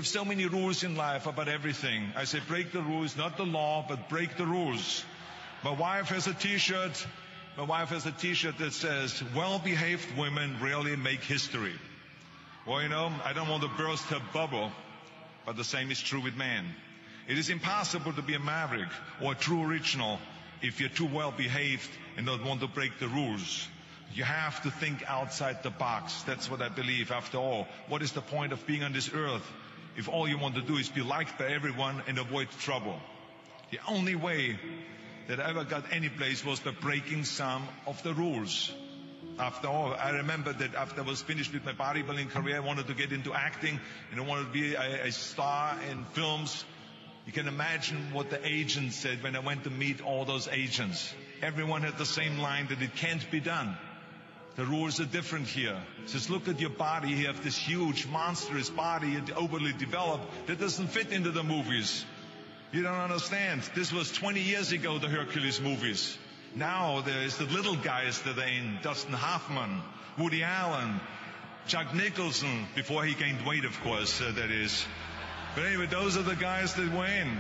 have so many rules in life about everything. I say break the rules, not the law, but break the rules. My wife has a t-shirt. My wife has a t-shirt that says, well-behaved women rarely make history. Well, you know, I don't want to burst her bubble, but the same is true with men. It is impossible to be a maverick or a true original if you're too well-behaved and don't want to break the rules. You have to think outside the box. That's what I believe. After all, what is the point of being on this earth if all you want to do is be liked by everyone and avoid trouble? The only way that I ever got any place was by breaking some of the rules. After all, I remember that after I was finished with my bodybuilding career, I wanted to get into acting and I wanted to be a star in films. You can imagine what the agents said when I went to meet all those agents. Everyone had the same line that it can't be done. The rules are different here. It says, look at your body. You have this huge, monstrous body, overly developed, that doesn't fit into the movies. You don't understand. This was 20 years ago, the Hercules movies. Now there's the little guys that are in, Dustin Hoffman, Woody Allen, Jack Nicholson, before he gained weight, of course, that is. But anyway, those are the guys that were in.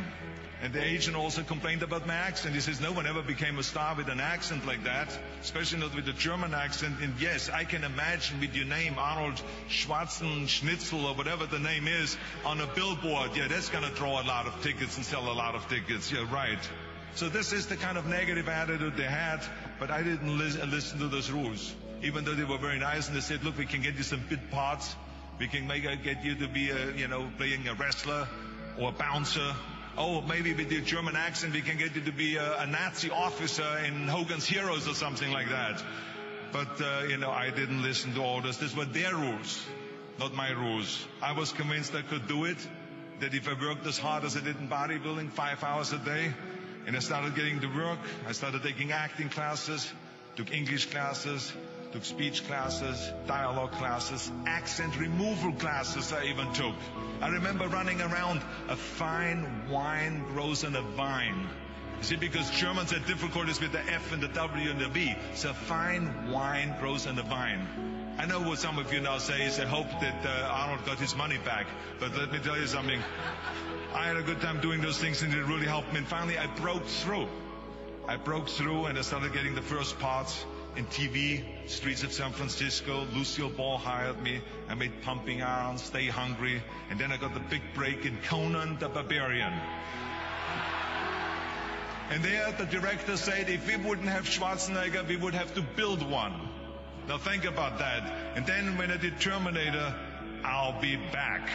And the agent also complained about my accent. He says, no one ever became a star with an accent like that, especially not with a German accent. And yes, I can imagine with your name, Arnold Schwarzenegger, or whatever the name is, on a billboard. Yeah, that's going to draw a lot of tickets and sell a lot of tickets. Yeah, right. So this is the kind of negative attitude they had, but I didn't listen to those rules, even though they were very nice. And they said, look, we can get you some bit parts. We can get you to be, playing a wrestler or a bouncer. Oh, maybe with your German accent, we can get you to be a Nazi officer in Hogan's Heroes or something like that. But, I didn't listen to all this. These were their rules, not my rules. I was convinced I could do it, that if I worked as hard as I did in bodybuilding, 5 hours a day, and I started getting to work, I started taking acting classes, took English classes, took speech classes, dialogue classes, accent removal classes I even took. I remember running around, a fine wine grows on a vine. You see, because Germans had difficulties with the F and the W and the V. So fine wine grows on a vine. I know what some of you now say is I hope that Arnold got his money back. But let me tell you something. I had a good time doing those things and it really helped me. And finally I broke through. And I started getting the first parts in TV, streets of San Francisco. Lucille Ball hired me. I made Pumping Iron, Stay Hungry. And then I got the big break in Conan the Barbarian. And there the director said, if we wouldn't have Schwarzenegger, we would have to build one. Now think about that. And then when I did Terminator, I'll be back.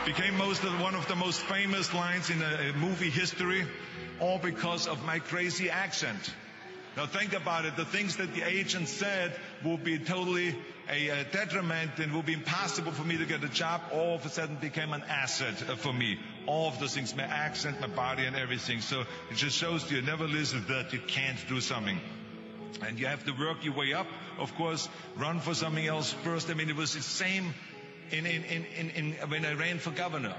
Became one of the most famous lines in a movie history, all because of my crazy accent. Now think about it. The things that the agent said will be totally a detriment and will be impossible for me to get a job. All of a sudden became an asset for me. All of those things, my accent, my body and everything. So it just shows you never listen that you can't do something. And you have to work your way up. Of course, run for something else first. I mean, it was the same when I ran for governor.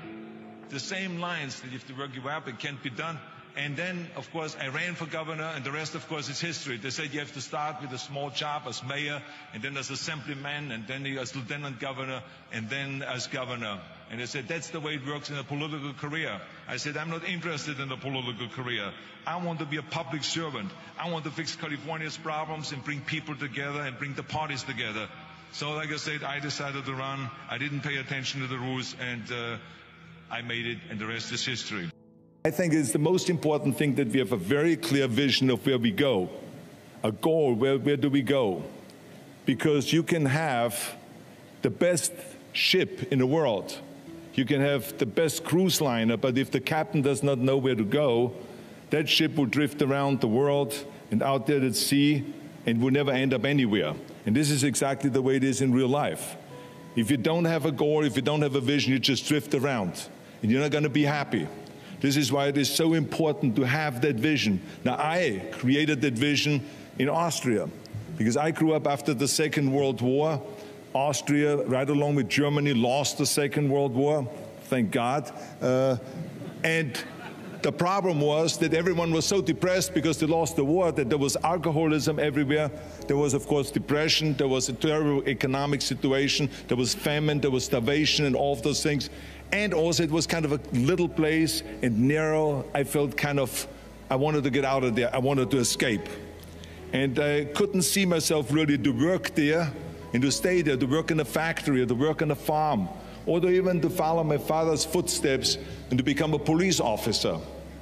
The same lines that you have to work your way up, it can't be done. And then, of course, I ran for governor, and the rest, of course, is history. They said you have to start with a small job as mayor, and then as assemblyman, and then as lieutenant governor, and then as governor. And they said, that's the way it works in a political career. I said, I'm not interested in a political career. I want to be a public servant. I want to fix California's problems and bring people together and bring the parties together. So, like I said, I decided to run. I didn't pay attention to the rules, and I made it, and the rest is history. I think it's the most important thing that we have a very clear vision of where we go, a goal, where do we go? Because you can have the best ship in the world, you can have the best cruise liner, but if the captain does not know where to go, that ship will drift around the world and out there at sea and will never end up anywhere. And this is exactly the way it is in real life. If you don't have a goal, if you don't have a vision, you just drift around and you're not going to be happy. This is why it is so important to have that vision. Now, I created that vision in Austria because I grew up after the Second World War. Austria, right along with Germany, lost the Second World War, thank God. And The problem was that everyone was so depressed because they lost the war, that there was alcoholism everywhere. There was, of course, depression. There was a terrible economic situation. There was famine. There was starvation and all of those things. And also it was kind of a little place and narrow. I felt kind of, I wanted to get out of there. I wanted to escape. And I couldn't see myself really to work there and to stay there, to work in a factory or to work on a farm, or to even to follow my father's footsteps and to become a police officer.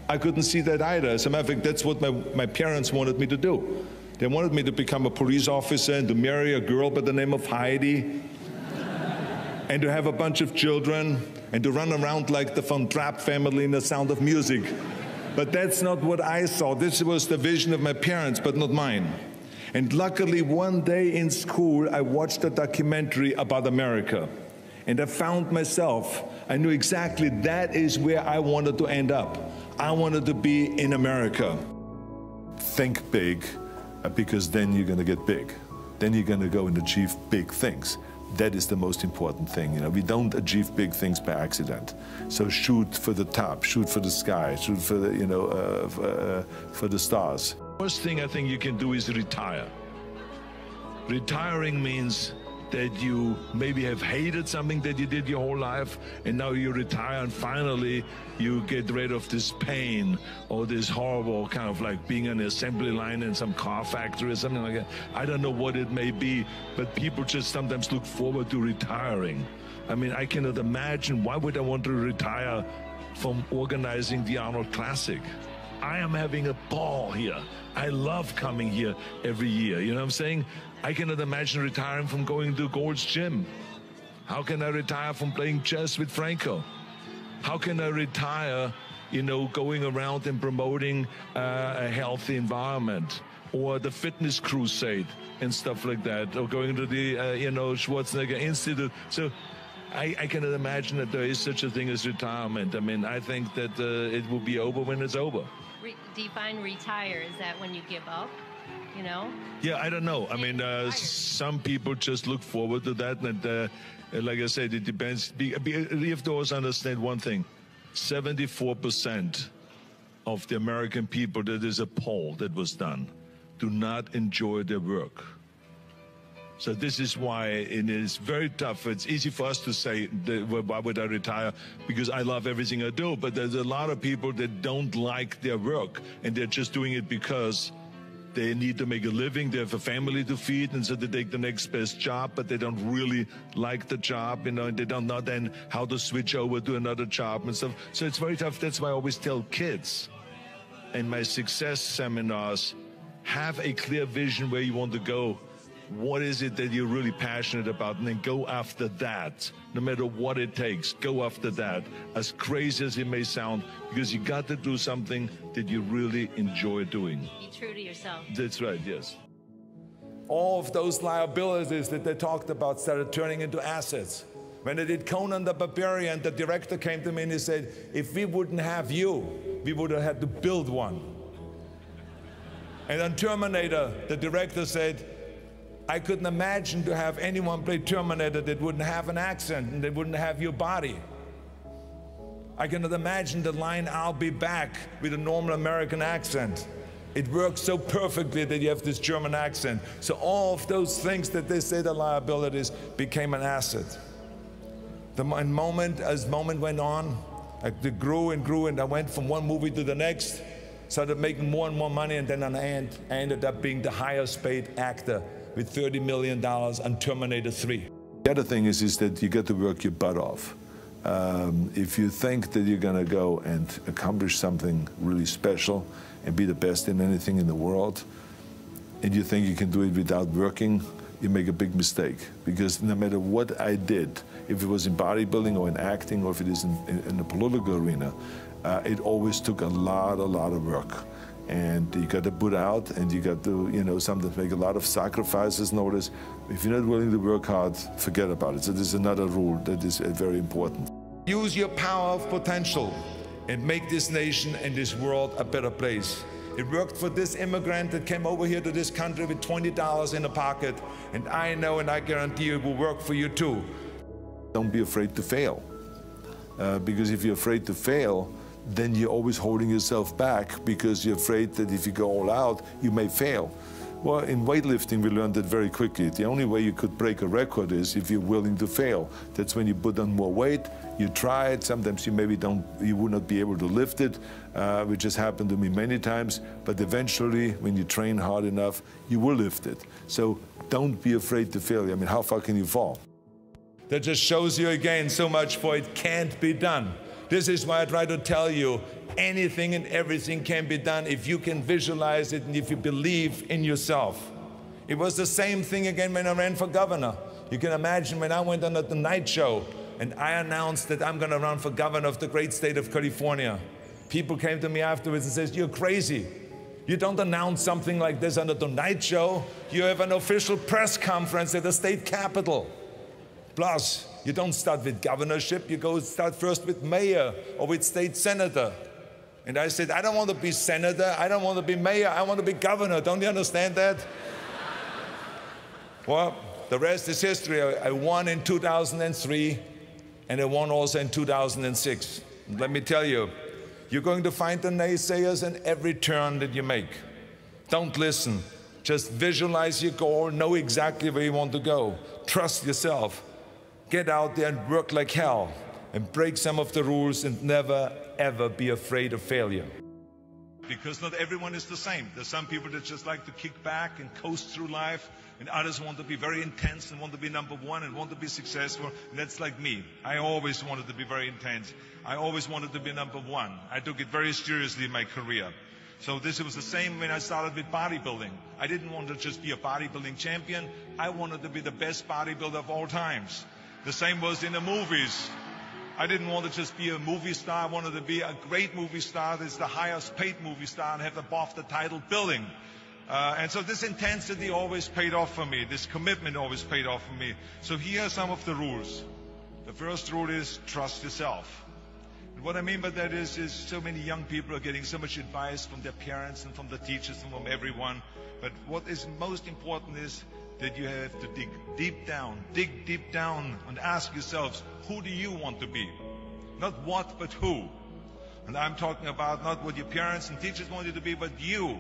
I couldn't see that either. As a matter of fact, that's what my parents wanted me to do. They wanted me to become a police officer and to marry a girl by the name of Heidi and to have a bunch of children and to run around like the Von Trapp family in The Sound of Music. But that's not what I saw. This was the vision of my parents, but not mine. And luckily, one day in school, I watched a documentary about America. And I found myself, I knew exactly that is where I wanted to end up. I wanted to be in America. Think big, because then you're going to get big. Then you're going to go and achieve big things. That is the most important thing. You know, we don't achieve big things by accident. So shoot for the top, shoot for the sky, shoot for the, you know, for the stars. First thing I think you can do is retire. Retiring means that you maybe have hated something that you did your whole life, and now you retire and finally you get rid of this pain or this horrible kind of like being on an assembly line in some car factory or something like that. I don't know what it may be, but people just sometimes look forward to retiring. I mean, I cannot imagine, why would I want to retire from organizing the Arnold Classic? I am having a ball here. I love coming here every year, you know what I'm saying? I cannot imagine retiring from going to Gold's Gym. How can I retire from playing chess with Franco? How can I retire, you know, going around and promoting a healthy environment, or the fitness crusade and stuff like that, or going to the, you know, Schwarzenegger Institute. So I cannot imagine that there is such a thing as retirement. I mean, I think that it will be over when it's over. Define retire. Is that when you give up? You know? Yeah, I don't know. I mean, some people just look forward to that. And like I said, it depends. You have to also understand one thing. 74% of the American people, that is a poll that was done, do not enjoy their work. So this is why it is very tough. It's easy for us to say, why would I retire? Because I love everything I do. But there's a lot of people that don't like their work, and they're just doing it because they need to make a living, they have a family to feed, and so they take the next best job, but they don't really like the job, you know, and they don't know then how to switch over to another job and stuff. So it's very tough. That's why I always tell kids in my success seminars, have a clear vision where you want to go. What is it that you're really passionate about? And then go after that, no matter what it takes. Go after that, as crazy as it may sound, because you got to do something that you really enjoy doing. Be true to yourself. That's right, yes. All of those liabilities that they talked about started turning into assets. When they did Conan the Barbarian, the director came to me and he said, if we wouldn't have you, we would have had to build one. And on Terminator, the director said, I couldn't imagine to have anyone play Terminator that wouldn't have an accent and that wouldn't have your body. I cannot imagine the line, I'll be back, with a normal American accent. It works so perfectly that you have this German accent. So all of those things that they say are liabilities became an asset. As moment went on, it grew and grew, and I went from one movie to the next, started making more and more money, and then I ended up being the highest paid actor with $30 million on Terminator 3. The other thing is that you got to work your butt off. If you think that you're going to go and accomplish something really special and be the best in anything in the world, and you think you can do it without working, you make a big mistake. Because no matter what I did, if it was in bodybuilding or in acting or if it is in the political arena, it always took a lot of work. And you got to put out, and you got to, you know, sometimes make a lot of sacrifices. Notice, if you're not willing to work hard, forget about it. So there's another rule that is very important. Use your power of potential and make this nation and this world a better place. It worked for this immigrant that came over here to this country with $20 in a pocket, and I know and I guarantee you it will work for you too. Don't be afraid to fail, because if you're afraid to fail, then you're always holding yourself back because you're afraid that if you go all out, you may fail. Well, in weightlifting, we learned that very quickly. The only way you could break a record is if you're willing to fail. That's when you put on more weight, you try it, sometimes you maybe you would not be able to lift it, which has happened to me many times, but eventually, when you train hard enough, you will lift it. So don't be afraid to fail. I mean, how far can you fall? That just shows you again so much for it can't be done. This is why I try to tell you, anything and everything can be done if you can visualize it and if you believe in yourself. It was the same thing again when I ran for governor. You can imagine when I went on the Tonight Show and I announced that I'm going to run for governor of the great state of California. People came to me afterwards and said, "You're crazy. You don't announce something like this on the Tonight Show. You have an official press conference at the state capitol. Plus, you don't start with governorship, you start first with mayor or with state senator." And I said, I don't want to be senator, I don't want to be mayor, I want to be governor. Don't you understand that? Well, the rest is history. I won in 2003 and I won also in 2006. And let me tell you, you're going to find the naysayers in every turn that you make. Don't listen. Just visualize your goal, know exactly where you want to go. Trust yourself. Get out there and work like hell and break some of the rules and never, ever be afraid of failure. Because not everyone is the same. There's some people that just like to kick back and coast through life, and others want to be very intense and want to be number one and want to be successful. And that's like me. I always wanted to be very intense. I always wanted to be number one. I took it very seriously in my career. So this was the same when I started with bodybuilding. I didn't want to just be a bodybuilding champion. I wanted to be the best bodybuilder of all times. The same was in the movies. I didn't want to just be a movie star. I wanted to be a great movie star that's the highest paid movie star and have above the title billing. And so this intensity always paid off for me. This commitment always paid off for me. So here are some of the rules. The first rule is trust yourself. And what I mean by that is so many young people are getting so much advice from their parents and from the teachers and from everyone. But what is most important is that you have to dig deep down and ask yourselves, who do you want to be? Not what, but who. And I'm talking about not what your parents and teachers want you to be, but you.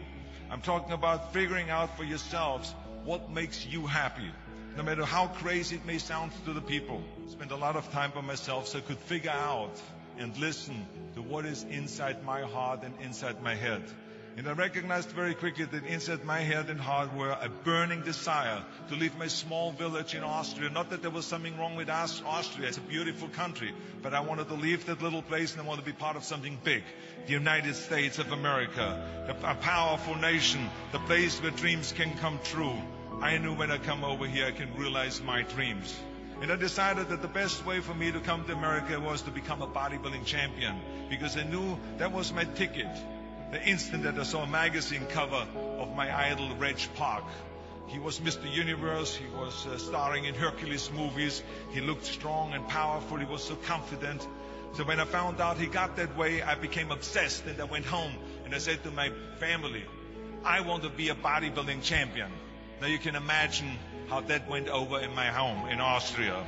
I'm talking about figuring out for yourselves what makes you happy. No matter how crazy it may sound to the people. I spent a lot of time by myself so I could figure out and listen to what is inside my heart and inside my head. And I recognized very quickly that inside my head and heart were a burning desire to leave my small village in Austria. Not that there was something wrong with Austria, it's a beautiful country, but I wanted to leave that little place and I wanted to be part of something big. The United States of America, a powerful nation, the place where dreams can come true. I knew when I come over here I can realize my dreams. And I decided that the best way for me to come to America was to become a bodybuilding champion, because I knew that was my ticket. The instant that I saw a magazine cover of my idol, Reg Park. He was Mr. Universe, he was starring in Hercules movies, he looked strong and powerful, he was so confident. So when I found out he got that way, I became obsessed and I went home and I said to my family, I want to be a bodybuilding champion. Now you can imagine how that went over in my home in Austria.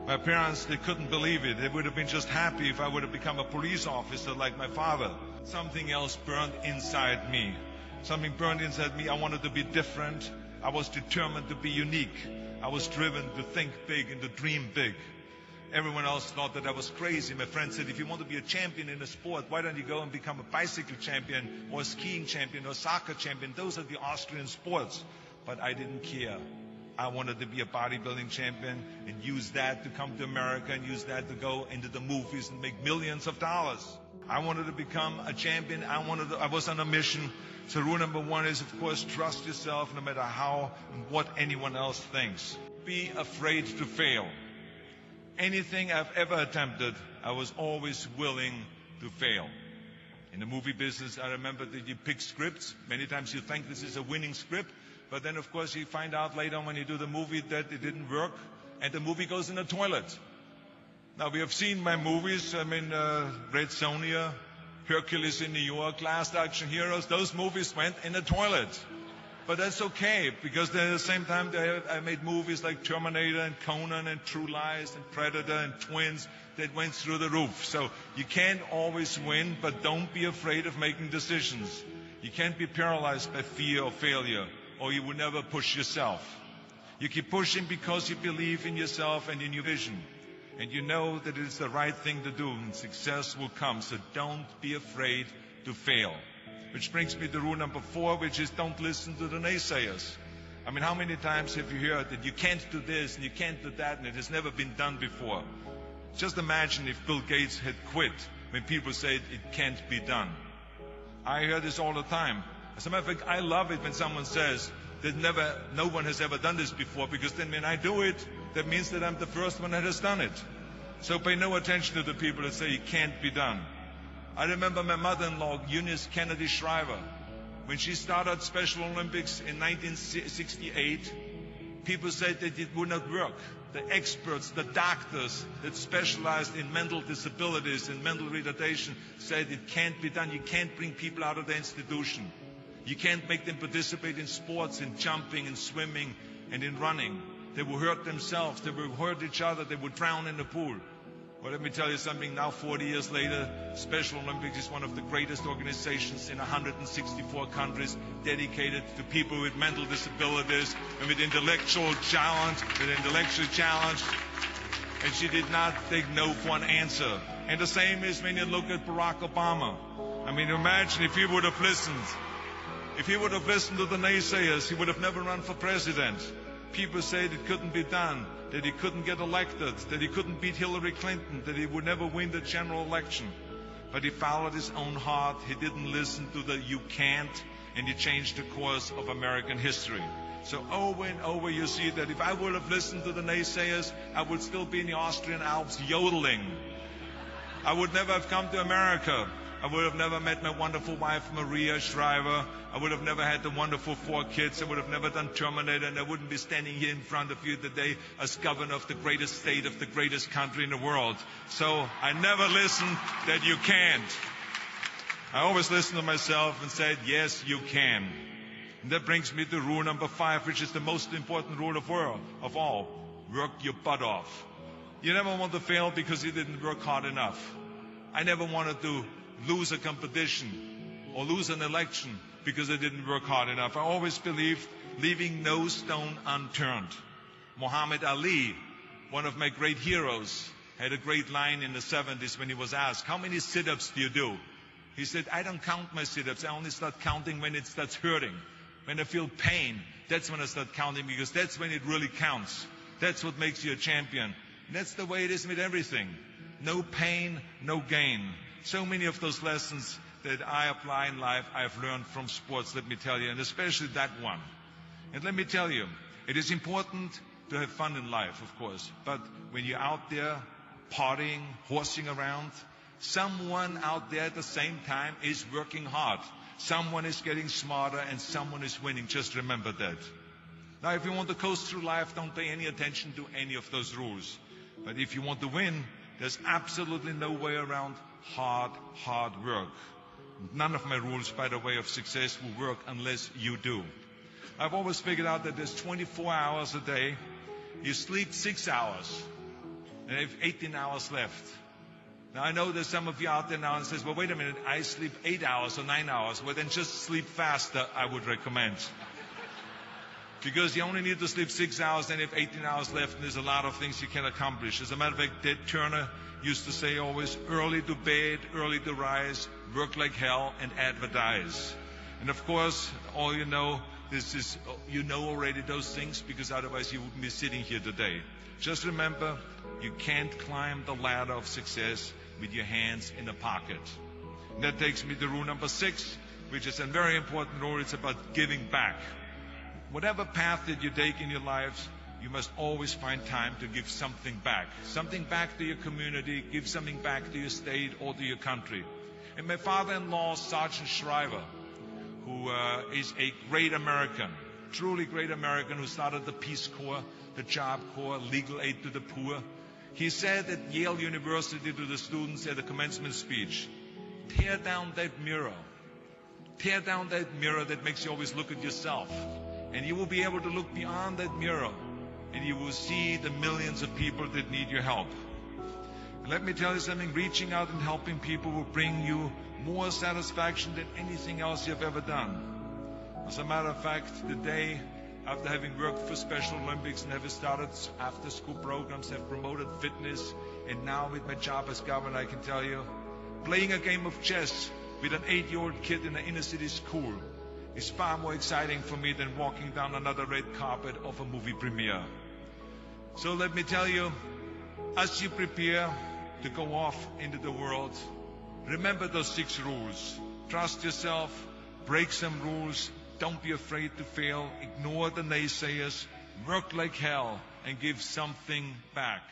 My parents, they couldn't believe it. They would have been just happy if I would have become a police officer like my father. Something else burned inside me. Something burned inside me. I wanted to be different. I was determined to be unique. I was driven to think big and to dream big. Everyone else thought that I was crazy. My friend said, if you want to be a champion in a sport, why don't you go and become a bicycle champion or a skiing champion or a soccer champion? Those are the Austrian sports. But I didn't care. I wanted to be a bodybuilding champion and use that to come to America and use that to go into the movies and make millions of dollars. I wanted to become a champion. I was on a mission. So rule number one is, of course, trust yourself no matter how and what anyone else thinks. Be afraid to fail. Anything I've ever attempted, I was always willing to fail. In the movie business, I remember that you pick scripts. Many times you think this is a winning script. But then, of course, you find out later on when you do the movie that it didn't work, and the movie goes in the toilet. Now, we have seen my movies, Red Sonja, Hercules in New York, Last Action Heroes. Those movies went in the toilet. But that's okay, because then at the same time I made movies like Terminator and Conan and True Lies and Predator and Twins that went through the roof. So you can't always win, but don't be afraid of making decisions. You can't be paralyzed by fear or failure, or you will never push yourself. You keep pushing because you believe in yourself and in your vision. And you know that it's the right thing to do, and success will come. So don't be afraid to fail. Which brings me to rule number 4, which is don't listen to the naysayers. I mean, how many times have you heard that you can't do this and you can't do that, and it has never been done before? Just imagine if Bill Gates had quit when people said it can't be done. I hear this all the time. As a matter of fact, I love it when someone says that no one has ever done this before, because then when I do it, that means that I'm the first one that has done it. So pay no attention to the people that say it can't be done. I remember my mother-in-law, Eunice Kennedy Shriver, when she started Special Olympics in 1968, people said that it would not work. The experts, the doctors that specialized in mental disabilities and mental retardation said it can't be done. You can't bring people out of the institution. You can't make them participate in sports, in jumping, in swimming, and in running. They will hurt themselves. They will hurt each other. They will drown in the pool. Well, let me tell you something. Now, 40 years later, Special Olympics is one of the greatest organizations in 164 countries, dedicated to people with mental disabilities and with intellectual challenge. And she did not take no for an answer. And the same is when you look at Barack Obama. I mean, imagine if he would have listened. If he would have listened to the naysayers, he would have never run for president. People said it couldn't be done, that he couldn't get elected, that he couldn't beat Hillary Clinton, that he would never win the general election. But he followed his own heart. He didn't listen to the you can't, and he changed the course of American history. So over and over you see that if I would have listened to the naysayers, I would still be in the Austrian Alps yodeling. I would never have come to America. I would have never met my wonderful wife, Maria Shriver. I would have never had the wonderful 4 kids. I would have never done Terminator, and I wouldn't be standing here in front of you today as governor of the greatest state of the greatest country in the world. So I never listened that you can't. I always listened to myself and said, yes, you can. And that brings me to rule number 5, which is the most important rule of all. Work your butt off. You never want to fail because you didn't work hard enough. I never wanted to lose a competition or lose an election because I didn't work hard enough. I always believed leaving no stone unturned. Muhammad Ali, one of my great heroes, had a great line in the 70s when he was asked, how many sit-ups do you do? He said, I don't count my sit-ups. I only start counting when it starts hurting. When I feel pain, that's when I start counting, because that's when it really counts. That's what makes you a champion. And that's the way it is with everything. No pain, no gain. So many of those lessons that I apply in life, I've learned from sports, let me tell you, and especially that one. And let me tell you, it is important to have fun in life, of course, but when you're out there partying, horsing around, someone out there at the same time is working hard. Someone is getting smarter and someone is winning. Just remember that. Now, if you want to coast through life, don't pay any attention to any of those rules. But if you want to win, there's absolutely no way around hard work. None of my rules, by the way, of success will work unless you do. I've always figured out that there's 24 hours a day. You sleep 6 hours, and you have 18 hours left. Now, I know there's some of you out there now and says, well, wait a minute, I sleep 8 hours or 9 hours. Well, then just sleep faster, I would recommend. Because you only need to sleep 6 hours, then you have 18 hours left, and there's a lot of things you can accomplish. As a matter of fact, Ted Turner used to say always, early to bed, early to rise, work like hell, and advertise. And of course, all you know, you know already those things, because otherwise you wouldn't be sitting here today. Just remember, you can't climb the ladder of success with your hands in a pocket. And that takes me to rule number 6, which is a very important rule. It's about giving back. Whatever path that you take in your lives, you must always find time to give something back. Something back to your community, give something back to your state or to your country. And my father-in-law, Sergeant Shriver, who is a great American, truly great American, who started the Peace Corps, the Job Corps, legal aid to the poor. He said at Yale University to the students at the commencement speech, tear down that mirror. Tear down that mirror that makes you always look at yourself. And you will be able to look beyond that mirror, and you will see the millions of people that need your help. And let me tell you something, reaching out and helping people will bring you more satisfaction than anything else you've ever done. As a matter of fact, the day after having worked for Special Olympics and having started after-school programs, have promoted fitness, and now with my job as governor, I can tell you, playing a game of chess with an 8-year-old kid in an inner-city school is far more exciting for me than walking down another red carpet of a movie premiere. So let me tell you, as you prepare to go off into the world, remember those 6 rules. Trust yourself, break some rules, don't be afraid to fail, ignore the naysayers, work like hell, and give something back.